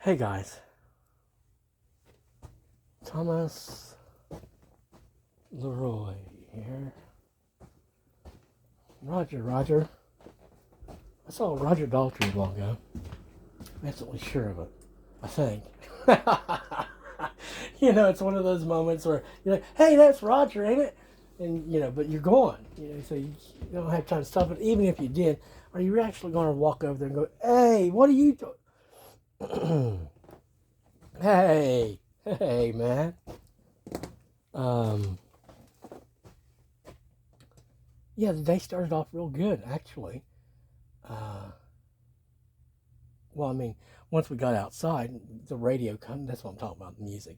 Hey guys, Thomas Leroy here. Roger. I saw Roger Daltrey a while ago. I'm absolutely sure of it. I think. It's one of those moments where you're like, hey, that's Roger, ain't it? And, but you're gone. So you don't have time to stop it. Even if you did, are you actually going to walk over there and go, hey, what are you doing? Hey, man. Yeah, the day started off real good, actually. Uh, well, I mean, once we got outside, the radio come. That's what I'm talking about, the music.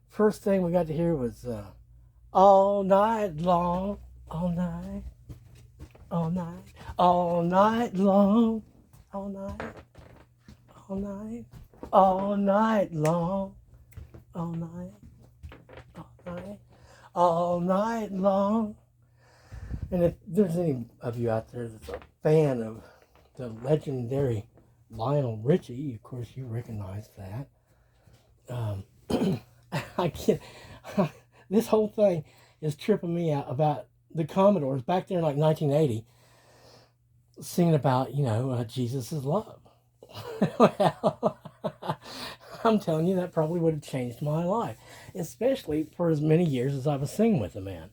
First thing we got to hear was all night long, all night, all night, all night long, all night, all night, all night long, all night, all night, all night long. And if there's any of you out there that's a fan of the legendary Lionel Richie, of course you recognize that. I can't. This whole thing is tripping me out about the Commodores back there in like 1980, singing about Jesus' love. Well, I'm telling you that probably would have changed my life, especially for as many years as I was singing with the man.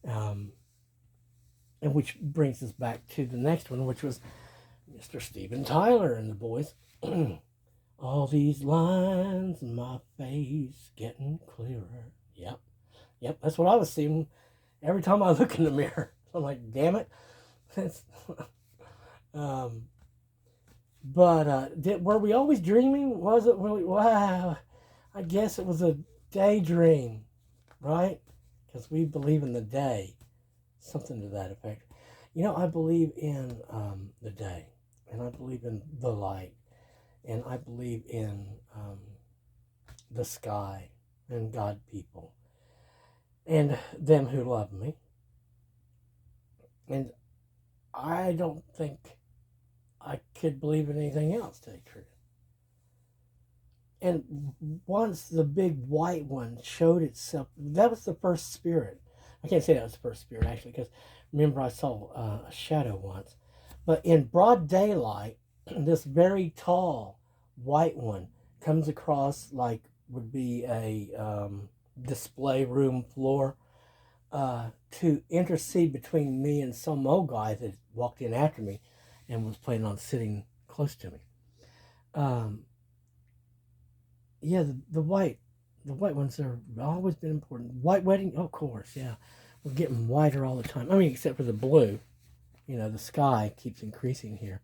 Um, and which brings us back to the next one, which was Mr. Steven Tyler and the boys. All these lines in my face getting clearer. Yep, that's what I was seeing every time I look in the mirror. I'm like, damn it. Were we always dreaming? Was it really? Wow. I guess it was a daydream, right? Because we believe in the day. Something to that effect. I believe in the day, and I believe in the light, and I believe in the sky and God people and them who love me. And I don't think I could believe in anything else, to tell you the truth. And once the big white one showed itself, that was the first spirit. I can't say that was the first spirit, actually, because remember I saw a shadow once. But in broad daylight, this very tall white one comes across like would be a display room floor to intercede between me and some old guy that walked in after me and was planning on sitting close to me. Yeah, the white ones have always been important. White wedding, of course, yeah. We're getting whiter all the time. I mean, except for the blue. The sky keeps increasing here.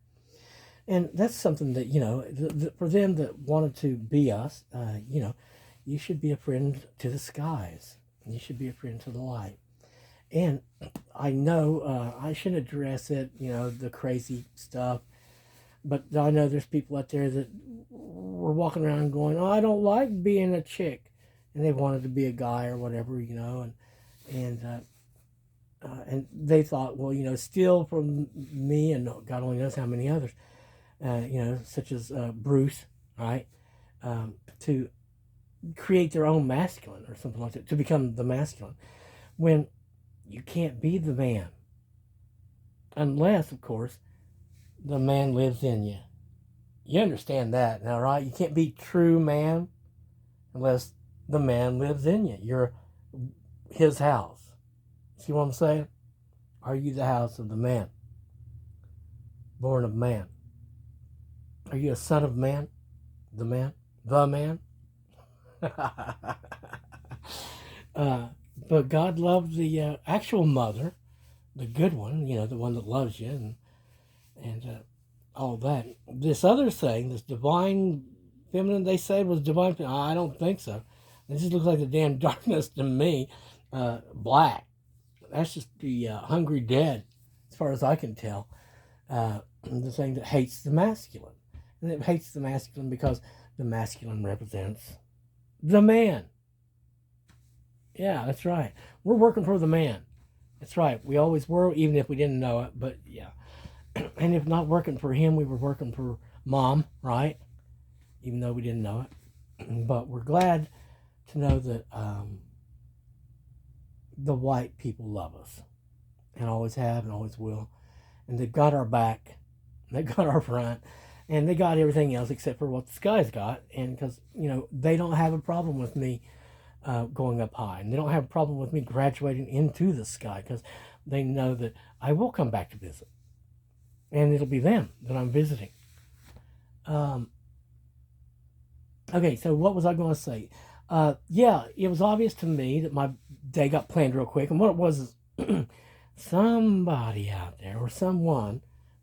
And that's something that, for them that wanted to be us, you should be a friend to the skies. You should be a friend to the light. And I know I shouldn't address it, the crazy stuff. But I know there's people out there that were walking around going, "Oh, I don't like being a chick," and they wanted to be a guy or whatever, and they thought, well, steal from me and God only knows how many others, such as Bruce, right, to create their own masculine or something like that, to become the masculine, when you can't be the man unless, of course, the man lives in you. You understand that now, right? You can't be true man unless the man lives in you. You're his house. See what I'm saying? Are you the house of the man? Born of man. Are you a son of man? The man? The man? But God loved the actual mother, the good one, the one that loves you, and all that. This other thing, this divine feminine, they said was divine. I don't think so. It just looks like the damn darkness to me. Black. That's just the hungry dead, as far as I can tell. The thing that hates the masculine. And it hates the masculine because the masculine represents the man. Yeah, that's right. We're working for the man. That's right. We always were, even if we didn't know it. But yeah. And if not working for him, we were working for mom, right? even though we didn't know it. But we're glad to know that the white people love us and always have and always will. And they've got our back, they've got our front, and they got everything else except for what the sky's got. And because, they don't have a problem with me going up high. And they don't have a problem with me graduating into the sky because they know that I will come back to visit. And it'll be them that I'm visiting. Okay, so what was I going to say? Yeah, it was obvious to me that my day got planned real quick. And what it was is somebody out there, or someone,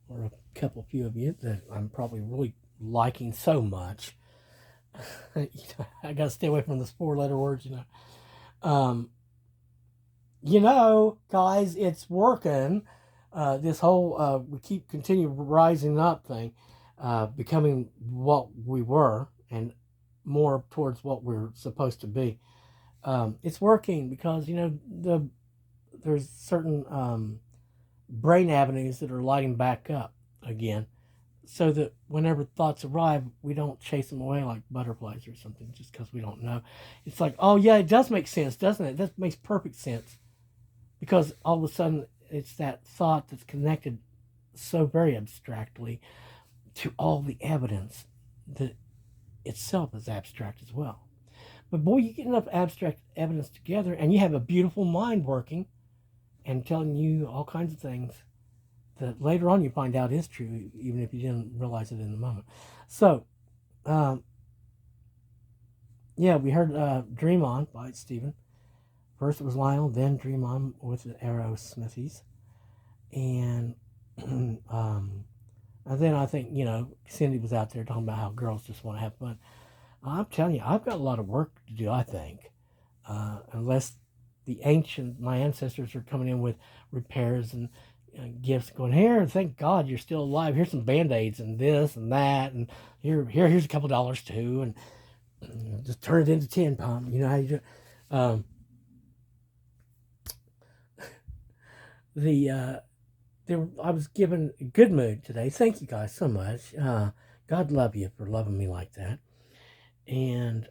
or a few of you that I'm probably really liking so much. I got to stay away from the 4-letter words, guys, it's working. This whole we continue rising up thing, becoming what we were and more towards what we're supposed to be. It's working because there's certain brain avenues that are lighting back up again, so that whenever thoughts arrive, we don't chase them away like butterflies or something just because we don't know. It's like, oh yeah, it does make sense, doesn't it? That makes perfect sense, because all of a sudden it's that thought that's connected so very abstractly to all the evidence that itself is abstract as well. But boy, you get enough abstract evidence together and you have a beautiful mind working and telling you all kinds of things that later on you find out is true, even if you didn't realize it in the moment. So, yeah, we heard Dream On by Stephen. First it was Lionel, then Dream On with the Aerosmithies. And and then I think, Cindy was out there talking about how girls just want to have fun. I'm telling you, I've got a lot of work to do, I think. Unless my ancestors are coming in with repairs and gifts, going, here, thank God you're still alive. Here's some Band-Aids and this and that. And here's a couple dollars too. And just turn it into 10 pump. You know how you do. I was given a good mood today. Thank you guys so much. God love you for loving me like that. And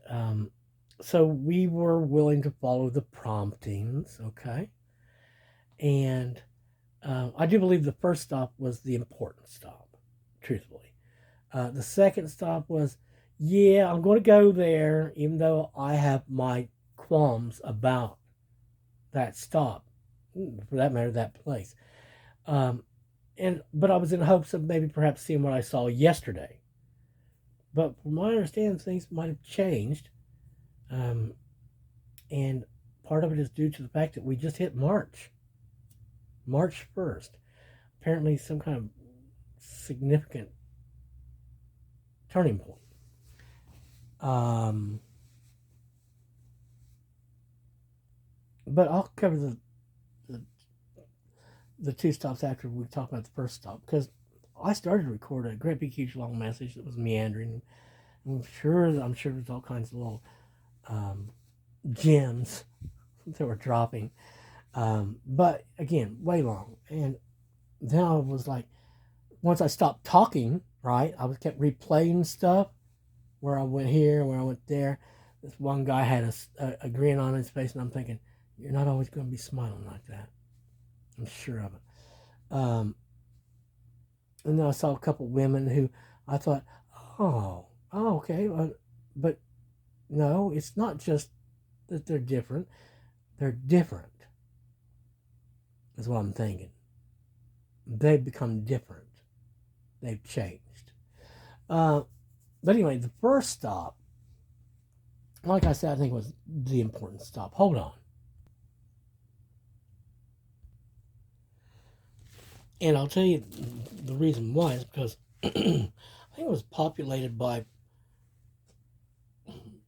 so we were willing to follow the promptings, okay? And I do believe the first stop was the important stop, truthfully. The second stop was, yeah, I'm going to go there, even though I have my qualms about that stop, for that matter, that place. But I was in hopes of maybe perhaps seeing what I saw yesterday. But from my understanding, things might have changed. And part of it is due to the fact that we just hit March 1st. Apparently some kind of significant turning point. But I'll cover the two stops after we talk about the first stop, because I started to record a great big huge long message that was meandering. I'm sure there's all kinds of little gems that were dropping, but again, way long. And then I was like, once I stopped talking, right, I kept replaying stuff, where I went here, where I went there. This one guy had a grin on his face, and I'm thinking, you're not always going to be smiling like that. I'm sure of it. And then I saw a couple women who I thought, oh, okay. But no, it's not just that they're different. They're different, is what I'm thinking. They've become different. They've changed. But anyway, the first stop, like I said, I think was the important stop. Hold on. And I'll tell you the reason why is because I think it was populated by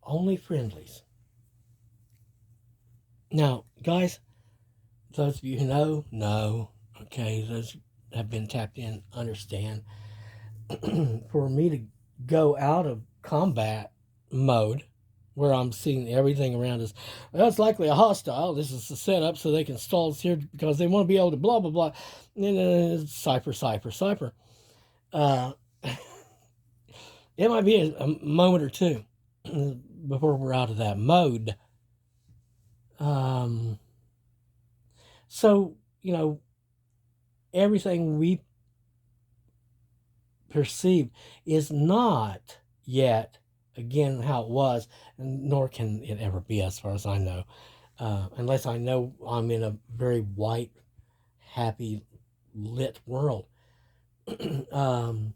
only friendlies. Now, guys, those of you who know, okay, those who have been tapped in understand. For me to go out of combat mode, where I'm seeing everything around us, that's likely a hostile. This is the setup so they can stall us here because they want to be able to blah, blah, blah. And then cipher. It might be a moment or two before we're out of that mode. Um, so, everything we perceive is not yet, again, how it was, nor can it ever be, as far as I know, unless I know I'm in a very white, happy, lit world. um,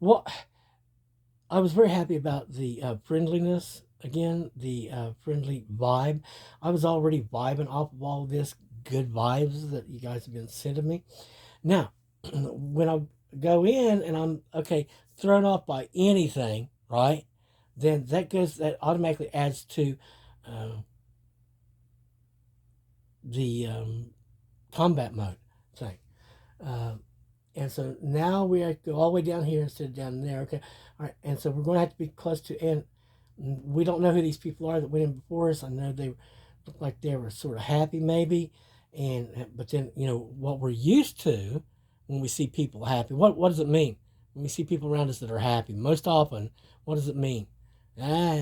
well, I was very happy about the friendliness again, the friendly vibe. I was already vibing off of all this good vibes that you guys have been sending me. Now, when I go in and I'm okay thrown off by anything, right? Then that automatically adds to uh, the combat mode thing. Uh, and so now we have to go all the way down here instead of down there. Okay, all right. And so we're going to have to be close to, and we don't know who these people are that went in before us. I know they looked like they were sort of happy, maybe, and but then what we're used to when we see people happy. What does it mean when we see people around us that are happy? Most often, what does it mean? Ah,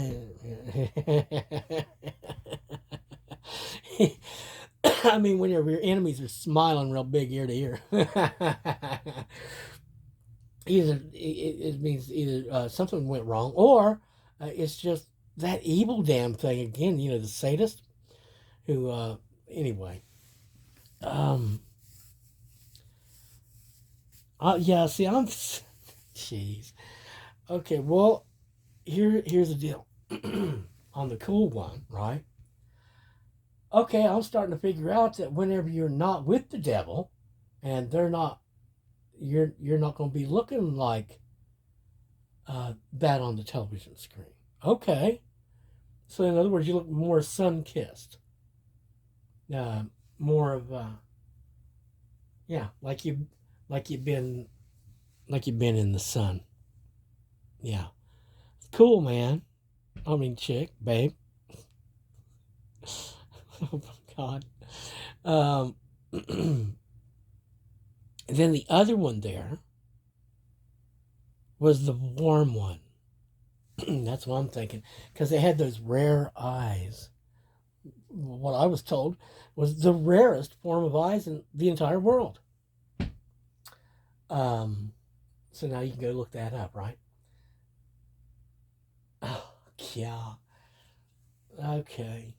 I mean, when your enemies are smiling real big ear to ear, it means either something went wrong, or it's just that evil damn thing again. The sadist who, anyway. Um, yeah. See, jeez. Okay. Well, here's the deal. On the cool one, right? Okay, I'm starting to figure out that whenever you're not with the devil, and they're not, you're not going to be looking like that on the television screen. Okay, so in other words, you look more sun kissed, more of yeah, like you've been like you've been in the sun. Yeah, cool, man. I mean, chick, babe. Oh my God. Um, then the other one there was the warm one. That's what I'm thinking, because they had those rare eyes. What I was told was the rarest form of eyes in the entire world. Um, so now you can go look that up, right? Oh, yeah. Okay.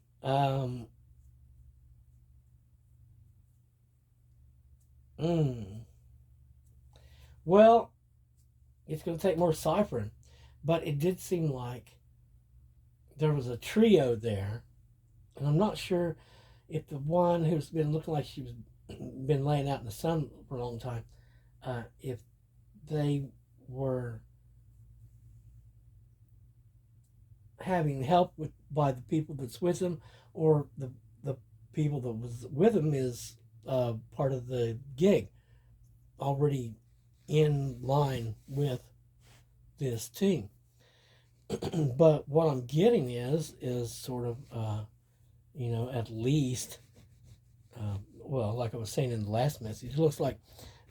Mm. Well, it's going to take more ciphering, but it did seem like there was a trio there, and I'm not sure if the one who's been looking like she was been laying out in the sun for a long time, if they were having help by the people that's with them, or the people that was with them is part of the gig, already in line with this team. But what I'm getting is sort of at least well, like I was saying in the last message, it looks like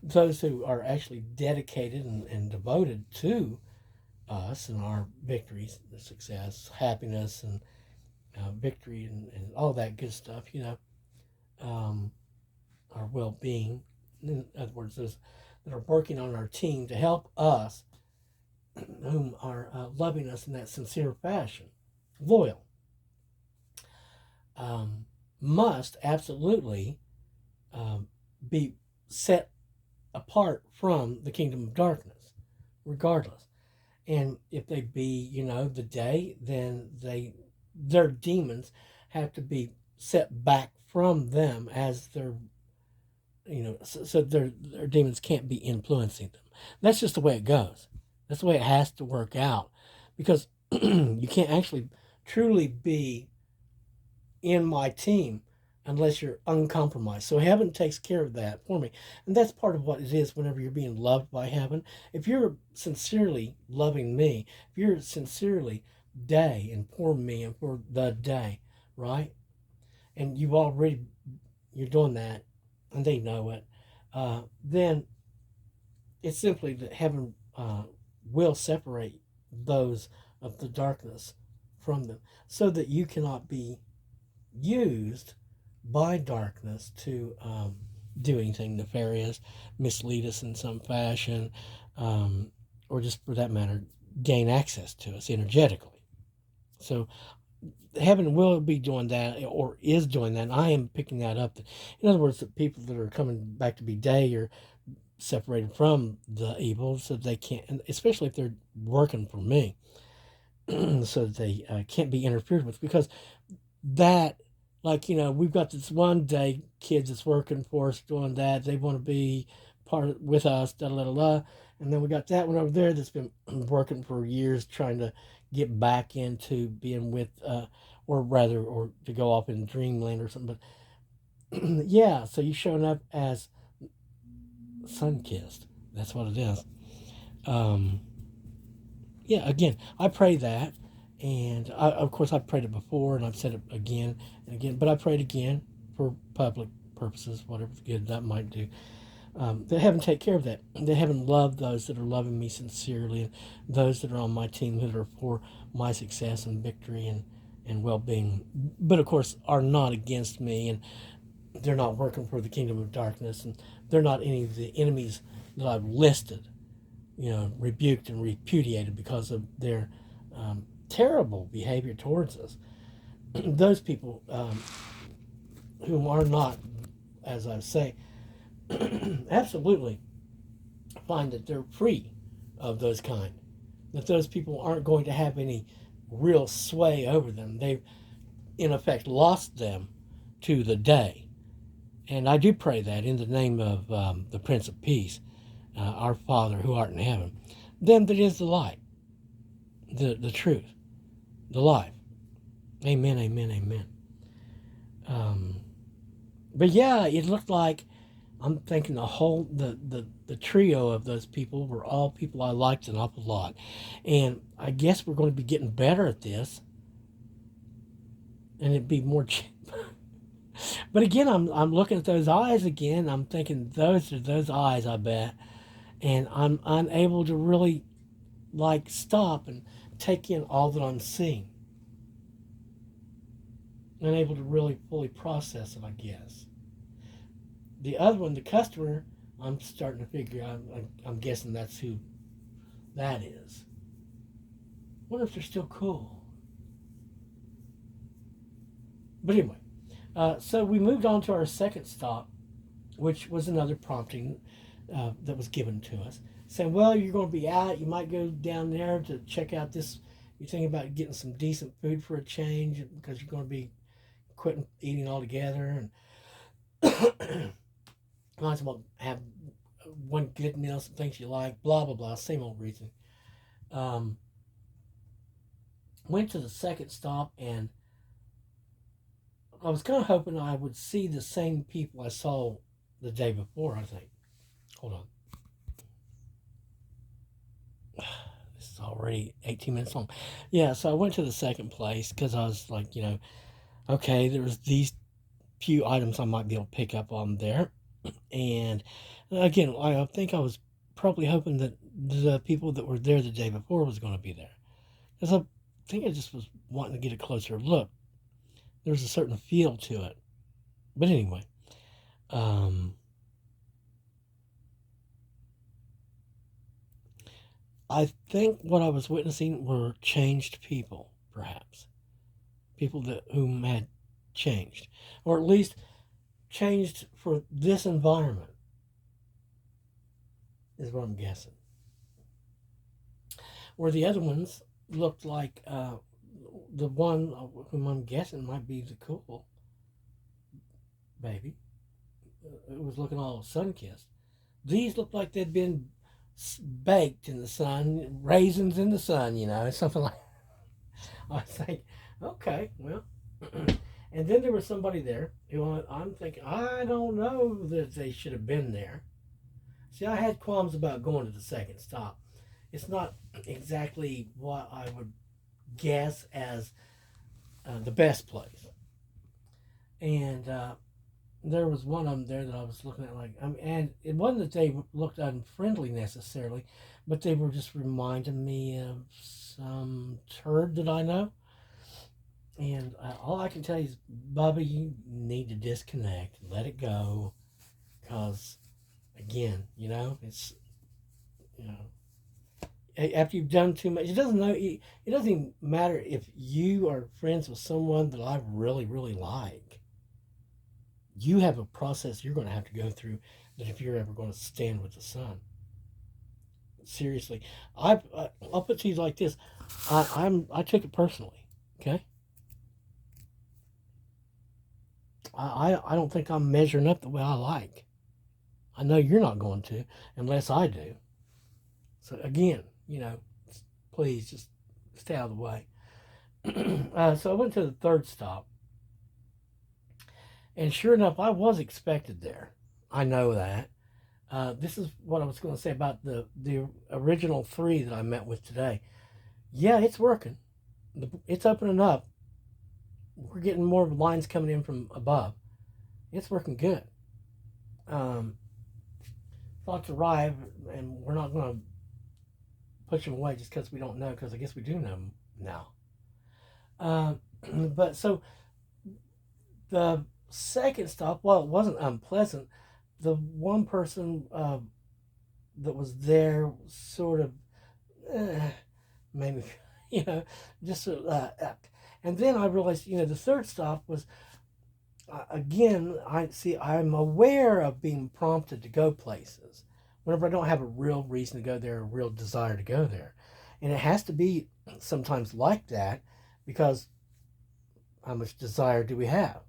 those who are actually dedicated and devoted to us and our victories, the success, happiness, and victory, and all that good stuff, um, our well being. In other words, those that are working on our team to help us, whom are loving us in that sincere fashion, loyal, um, must absolutely be set apart from the kingdom of darkness, regardless. And if they be, the day, then their demons have to be set back from them as their, so their demons can't be influencing them. That's just the way it goes. That's the way it has to work out, because you can't actually truly be in my team unless you're uncompromised. So heaven takes care of that for me. And that's part of what it is whenever you're being loved by heaven. If you're sincerely loving me, if you're sincerely day and for me and for the day, right? And you're doing that, and they know it. then it's simply that heaven will separate those of the darkness from them, so that you cannot be used by darkness to do anything nefarious, mislead us in some fashion, or just for that matter, gain access to us energetically. So heaven will be doing that, or is doing that. And I am picking that up. In other words, the people that are coming back to be day are separated from the evil, so they can't, and especially if they're working for me, so that they can't be interfered with. Because that, like, we've got this one day kids that's working for us doing that. They want to be part of, with us, da da da da. And then we got that one over there that's been working for years trying to get back into being with, or to go off in dreamland or something. But yeah, so you showing up as sun kissed. That's what it is. Um, yeah, again, I pray that. And of course, I've prayed it before, and I've said it again and again, but I prayed again for public purposes, whatever good that might do. That heaven take care of that. That heaven love those that are loving me sincerely, and those that are on my team that are for my success and victory and well-being. But of course, are not against me, and they're not working for the kingdom of darkness, and they're not any of the enemies that I've listed, rebuked and repudiated because of their terrible behavior towards us. Those people who are not, as I say, absolutely find that they're free of those kind, that those people aren't going to have any real sway over them. They've, in effect, lost them to the day. And I do pray that in the name of the Prince of Peace, our Father who art in heaven, them that is the light, the truth, the life. Amen, amen, amen. But yeah, it looked like, I'm thinking the trio of those people were all people I liked an awful lot. And I guess we're going to be getting better at this. And it'd be more but again, I'm looking at those eyes again. I'm thinking those are those eyes, I bet. And I'm unable to really like stop and take in all that I'm seeing. Unable to really fully process it, I guess. The other one, the customer, I'm starting to figure out. I'm guessing that's who that is. I wonder if they're still cool. But anyway, so we moved on to our second stop, which was another prompting that was given to us, saying, well, you're going to be out. You might go down there to check out this. You're thinking about getting some decent food for a change because you're going to be quitting eating altogether. And might as well have one good meal, some things you like, blah, blah, blah, same old reason. Went to the second stop, and I was kind of hoping I would see the same people I saw the day before, I think. Hold on. This is already 18 minutes long. Yeah, so I went to the second place because I was like, okay, there was these few items I might be able to pick up on there. And again, I think I was probably hoping that the people that were there the day before was going to be there. Because I think I just was wanting to get a closer look. There was a certain feel to it. But anyway, I think what I was witnessing were changed people, perhaps. People whom had changed. Or at least changed for this environment, is what I'm guessing. Where the other ones looked like the one whom I'm guessing might be the cool baby. It was looking all sun-kissed. These looked like they'd been baked in the sun, raisins in the sun, something like that. I think, okay, well. And then there was somebody there who I'm thinking, I don't know that they should have been there. See, I had qualms about going to the second stop. It's not exactly what I would guess as the best place. And there was one of them there that I was looking at, like, I mean, and it wasn't that they looked unfriendly necessarily, but they were just reminding me of some turd that I know. And all I can tell you is, Bubba, you need to disconnect, let it go, because again, it's you know after you've done too much, it doesn't even matter if you are friends with someone that I really really like. You have a process you're going to have to go through, that if you're ever going to stand with the sun. Seriously, I'll put it to you like this: I took it personally. Okay, I don't think I'm measuring up the way I like. I know you're not going to unless I do. So again, please just stay out of the way. So I went to the third stop, and sure enough, I was expected there. I know that. This is what I was going to say about the original three that I met with today. Yeah, it's working. It's opening up. We're getting more lines coming in from above. It's working good. Um, Thoughts arrive, and we're not going to push them away just because we don't know, because I guess we do know now. Uh, but so the second stop, while it wasn't unpleasant, the one person that was there sort of maybe, you know, just and then I realized, the third stop was again. I'm aware of being prompted to go places whenever I don't have a real reason to go there, a real desire to go there, and it has to be sometimes like that, because how much desire do we have?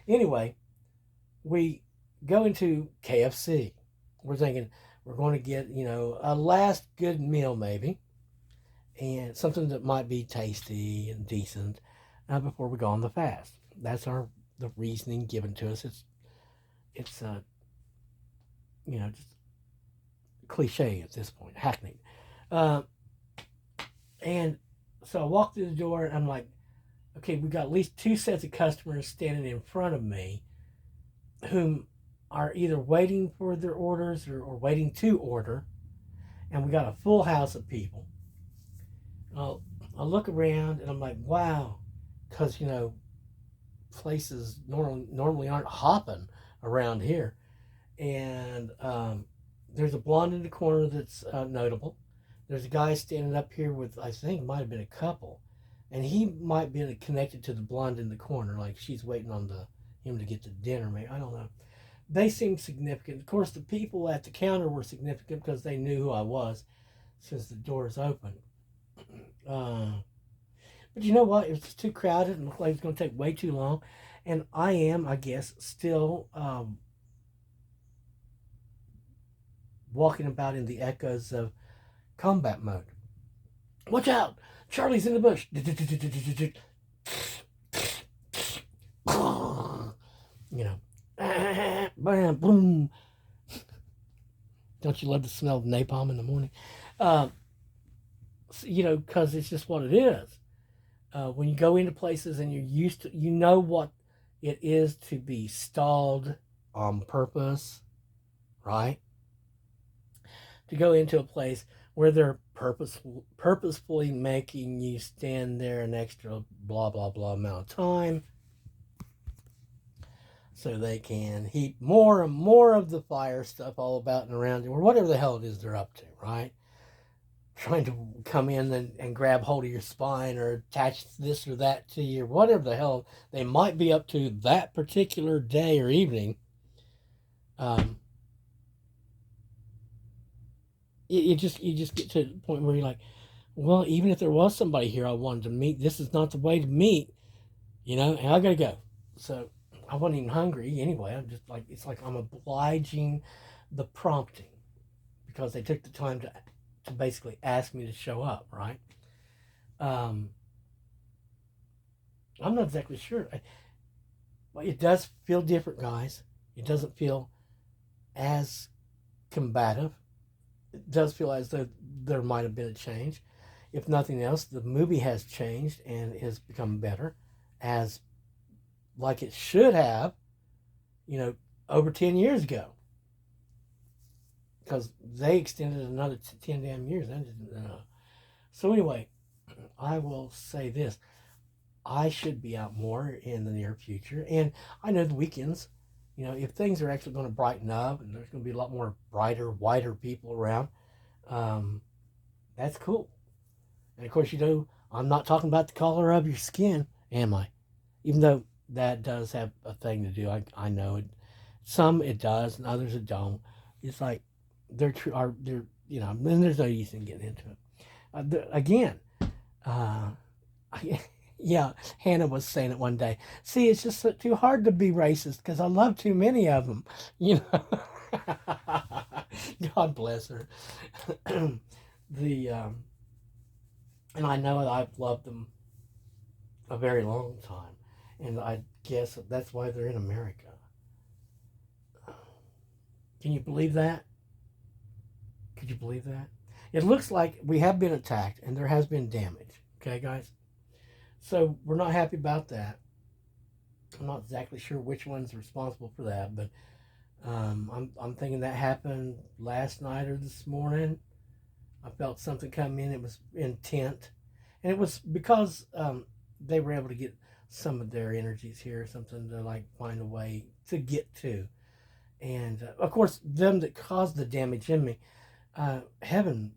Anyway, we go into KFC. We're thinking we're going to get, a last good meal maybe, and something that might be tasty and decent before we go on the fast. That's the reasoning given to us. It's just cliche at this point, hackneyed. Uh, and so I walk through the door and I'm like, okay, we got at least two sets of customers standing in front of me, whom are either waiting for their orders or waiting to order, and we got a full house of people. I look around and I'm like, wow, because places normally aren't hopping around here, and there's a blonde in the corner that's notable. There's a guy standing up here with, I think, might have been a couple, and he might be connected to the blonde in the corner, like she's waiting on him to get to dinner. Maybe, I don't know. They seemed significant. Of course, the people at the counter were significant because they knew who I was since the doors open. Uh, but you know what? It was just too crowded and looked like it was going to take way too long. And I am, I guess, still walking about in the echoes of combat mode. Watch out! Charlie's in the bush. You know, bam, boom. Don't you love the smell of napalm in the morning? Because it's just what it is. When you go into places and you're used to, what it is to be stalled on purpose, right? To go into a place where they're purposefully making you stand there an extra blah blah blah amount of time, so they can heap more and more of the fire stuff all about and around you, or whatever the hell it is they're up to, right? Trying to come in and grab hold of your spine or attach this or that to you, or whatever the hell they might be up to that particular day or evening. You just get to the point where you're like, well, even if there was somebody here I wanted to meet, this is not the way to meet, and I gotta go. So I wasn't even hungry anyway. I'm just like, it's like I'm obliging the prompting, because they took the time to basically ask me to show up, right? I'm not exactly sure. But it does feel different, guys. It doesn't feel as combative. It does feel as though there might have been a change. If nothing else, the movie has changed and has become better, as like it should have. over 10 years ago. Because they extended another 10 damn years. So anyway, I will say this. I should be out more in the near future. And I know the weekends, if things are actually going to brighten up and there's going to be a lot more brighter, whiter people around, that's cool. And of course, I'm not talking about the color of your skin, am I? Even though that does have a thing to do. I know it. Some it does, and others it don't. It's like they're and there's no use in getting into it. Again, yeah, Hannah was saying it one day. See, it's just too hard to be racist because I love too many of them. God bless her. And I know that I've loved them a very long time, and I guess that's why they're in America. Can you believe that? Could you believe that? It looks like we have been attacked and there has been damage. Okay, guys? So we're not happy about that. I'm not exactly sure which one's responsible for that, but I'm thinking that happened last night or this morning. I felt something come in. It was intent. And it was because they were able to get some of their energies here, something to like find a way to get to. And of course, them that caused the damage in me, heaven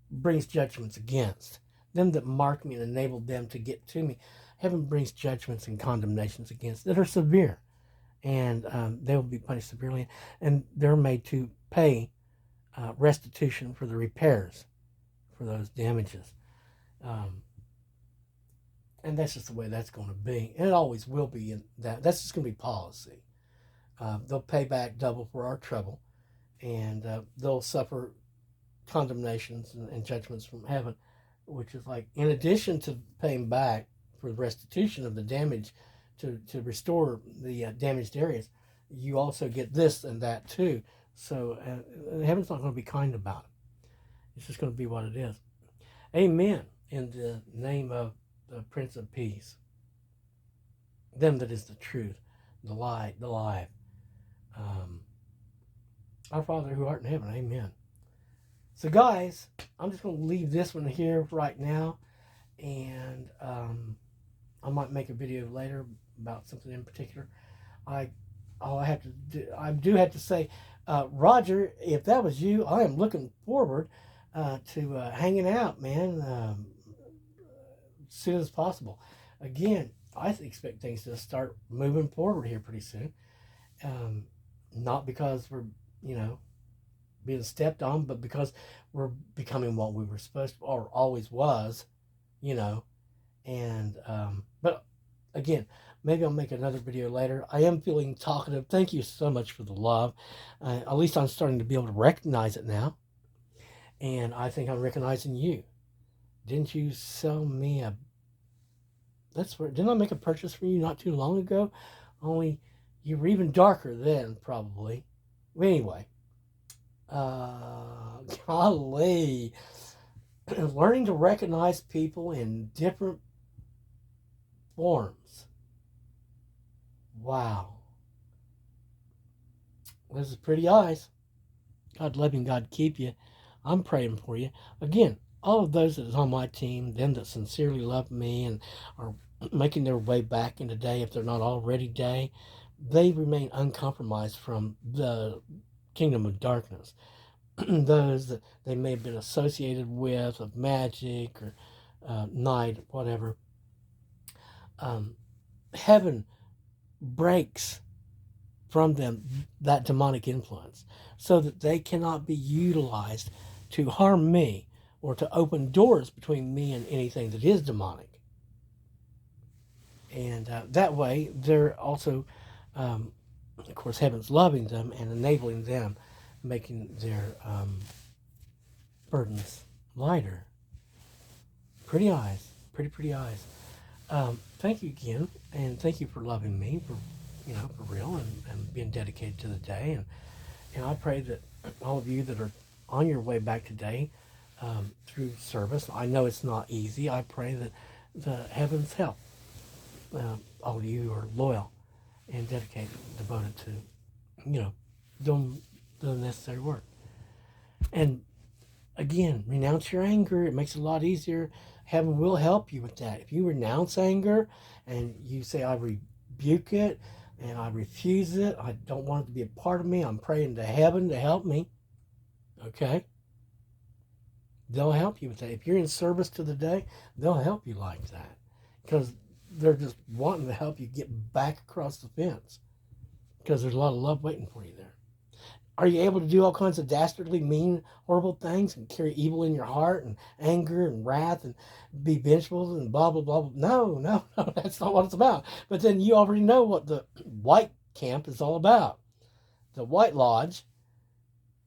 brings judgments against. Them that marked me and enabled them to get to me, heaven brings judgments and condemnations against that are severe. And they will be punished severely. And they're made to pay restitution for the repairs for those damages. And that's just the way that's going to be. And it always will be. That's just going to be policy. They'll pay back double for our trouble. And they'll suffer condemnations and judgments from heaven, which is like, in addition to paying back for the restitution of the damage to restore the damaged areas, you also get this and that too. So heaven's not going to be kind about it. It's just going to be what it is. Amen. In the name of the Prince of Peace, them that is the truth, the light, the life. Our Father who art in heaven, amen. So guys, I'm just going to leave this one here right now, and I might make a video later about something in particular. I do have to say, Roger, if that was you, I am looking forward to hanging out, man, as soon as possible. Again, I expect things to start moving forward here pretty soon. Not because we're, being stepped on, but because we're becoming what we were supposed to, or always was, and but again, maybe I'll make another video later. I am feeling talkative. Thank you so much for the love. At least I'm starting to be able to recognize it now, and I think I'm recognizing you. Didn't you sell me didn't I make a purchase for you not too long ago? Only you were even darker then, probably. Anyway, golly, learning to recognize people in different forms. Wow. Those are pretty eyes. God love you and God keep you. I'm praying for you. Again, all of those that is on my team, them that sincerely love me and are making their way back into day, if they're not already day, they remain uncompromised from the kingdom of darkness. Those that they may have been associated with, of magic or night, whatever. Heaven breaks from them that demonic influence so that they cannot be utilized to harm me or to open doors between me and anything that is demonic. And that way, they're also, of course, heaven's loving them and enabling them, making their burdens lighter. Pretty eyes, pretty eyes. Thank you again, and thank you for loving me, for real, and being dedicated to the day. And I pray that all of you that are on your way back today through service, I know it's not easy. I pray that the heavens help all of you who are loyal and dedicated, devoted to, you know, doing the necessary work. And again, renounce your anger. It makes it a lot easier. Heaven will help you with that. If you renounce anger and you say, I rebuke it and I refuse it, I don't want it to be a part of me, I'm praying to heaven to help me, okay? They'll help you with that. If you're in service to the day, they'll help you like that because they're just wanting to help you get back across the fence because there's a lot of love waiting for you there. Are you able to do all kinds of dastardly, mean, horrible things and carry evil in your heart and anger and wrath and be vengeful and blah, blah, blah, blah? No, no, no, that's not what it's about. But then you already know what the white camp is all about. The White Lodge,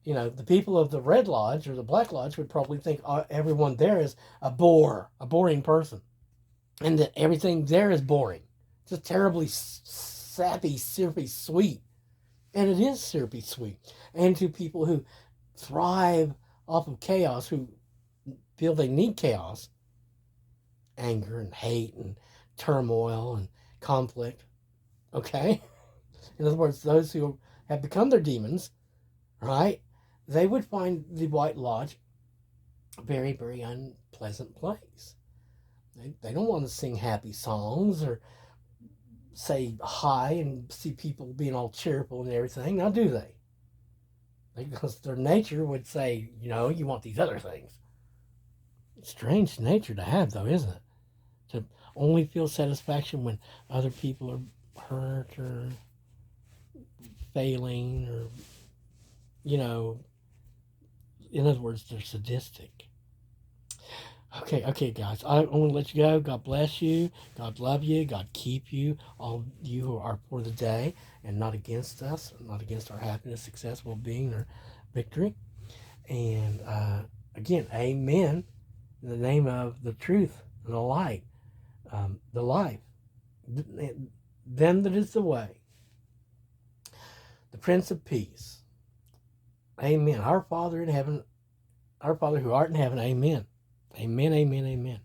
you know, the people of the Red Lodge or the Black Lodge would probably think everyone there is a boring person. And that everything there is boring. Just terribly sappy, syrupy, sweet. And it is syrupy sweet. And to people who thrive off of chaos, who feel they need chaos, anger and hate and turmoil and conflict, okay? In other words, those who have become their demons, right? They would find the White Lodge a very, very unpleasant place. They don't want to sing happy songs or say hi and see people being all cheerful and everything. Now, do they? Because their nature would say, you know, you want these other things. Strange nature to have, though, isn't it? To only feel satisfaction when other people are hurt or failing or, you know, in other words, they're sadistic. Okay, guys. I want to let you go. God bless you. God love you. God keep you. All you who are for the day and not against us, not against our happiness, success, well-being, or victory. And again, amen. In the name of the truth and the light, the life. Them that is the way. The Prince of Peace. Amen. Our Father in heaven, our Father who art in heaven, amen. Amen, amen, amen.